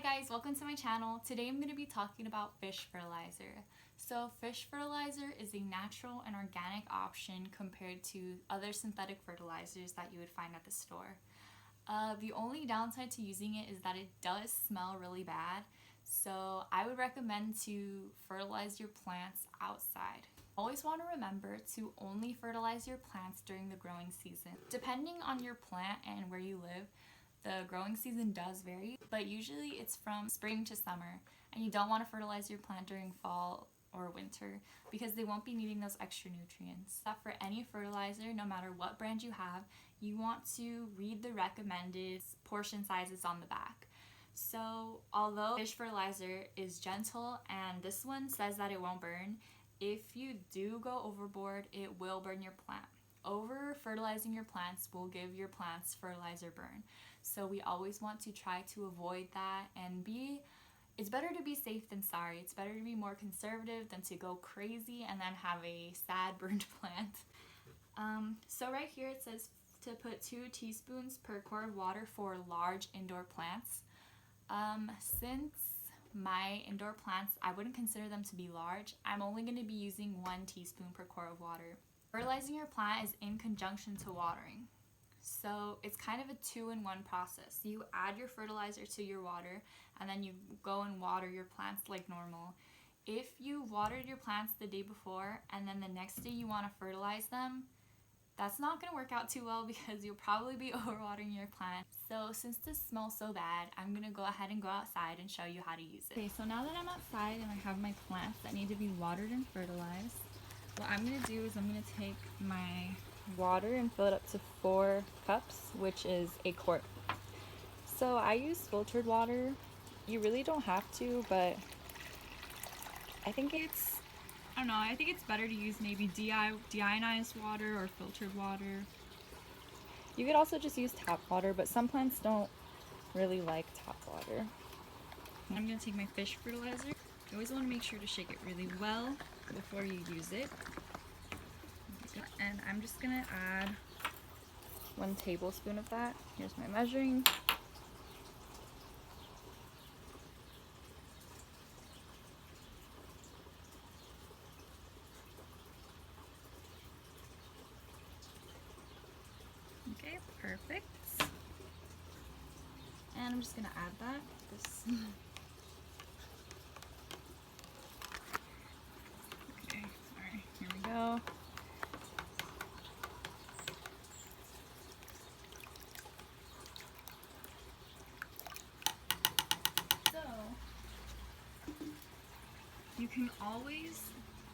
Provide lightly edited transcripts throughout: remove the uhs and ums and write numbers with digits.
guys, welcome to my channel. Today I'm going to be talking about fish fertilizer. So fish fertilizer is a natural and organic option compared to other synthetic fertilizers that you would find at the store. The only downside to using it is that it does smell really bad. So I would recommend to fertilize your plants outside. Always want to remember to only fertilize your plants during the growing season. Depending on your plant and where you live, the growing season does vary, but usually it's from spring to summer, and you don't want to fertilize your plant during fall or winter because they won't be needing those extra nutrients. But for any fertilizer, no matter what brand you have, you want to read the recommended portion sizes on the back. So although fish fertilizer is gentle and this one says that it won't burn, if you do go overboard, it will burn your plant. Over fertilizing your plants will give your plants fertilizer burn. So we always want to try to avoid that and it's better to be safe than sorry. It's better to be more conservative than to go crazy and then have a sad burned plant. So right here it says to put 2 teaspoons per quart of water for large indoor plants. Since my indoor plants, I wouldn't consider them to be large, I'm only going to be using 1 teaspoon per quart of water. Fertilizing your plant is in conjunction to watering. So it's kind of a 2-in-1 process. You add your fertilizer to your water and then you go and water your plants like normal. If you watered your plants the day before and then the next day you want to fertilize them, that's not going to work out too well because you'll probably be overwatering your plant. So since this smells so bad, I'm going to go ahead and go outside and show you how to use it. Okay, so now that I'm outside and I have my plants that need to be watered and fertilized, what I'm going to do is I'm going to take my water and fill it up to 4 cups, which is a quart. So I use filtered water. You really don't have to, but I think it's better to use maybe deionized water or filtered water. You could also just use tap water, but some plants don't really like tap water. I'm going to take my fish fertilizer. You always want to make sure to shake it really well before you use it. And I'm just going to add 1 tablespoon of that. Here's my measuring. Okay, perfect. And I'm just going to add that. Okay, alright, here we go. You can always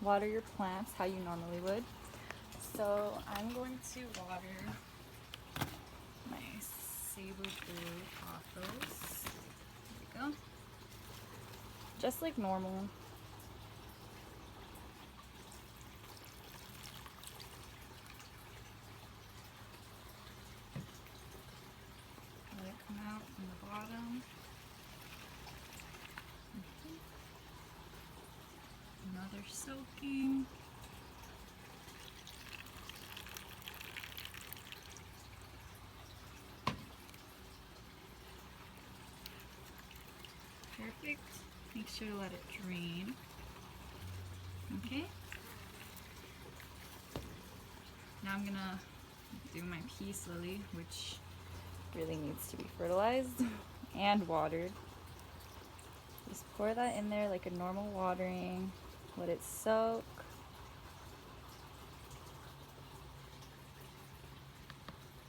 water your plants how you normally would. So I'm going to water my sable blue pothos. There we go. Just like normal. Let it come out from the bottom. Another soaking. Perfect. Make sure to let it drain. Okay. Now I'm gonna do my peace lily, which really needs to be fertilized and watered. Just pour that in there like a normal watering. Let it soak.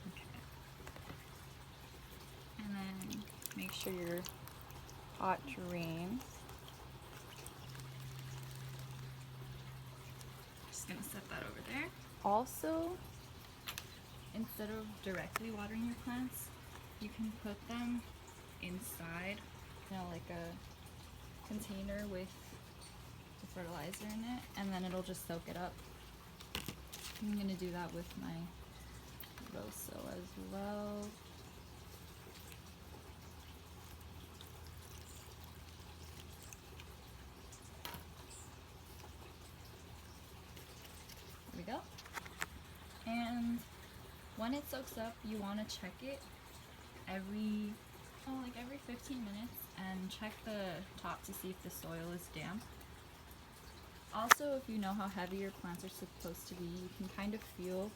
Okay. And then make sure your pot drains. Just gonna set that over there. Also, instead of directly watering your plants, you can put them inside, like a container with fertilizer in it, and then it'll just soak it up. I'm gonna do that with my roso as well. There we go. And when it soaks up, you want to check it every 15 minutes, and check the top to see if the soil is damp. Also, if you know how heavy your plants are supposed to be, you can kind of feel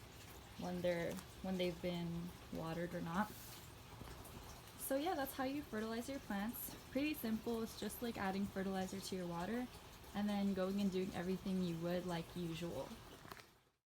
when they've been watered or not. So yeah, that's how you fertilize your plants. Pretty simple. It's just like adding fertilizer to your water and then going and doing everything you would like usual.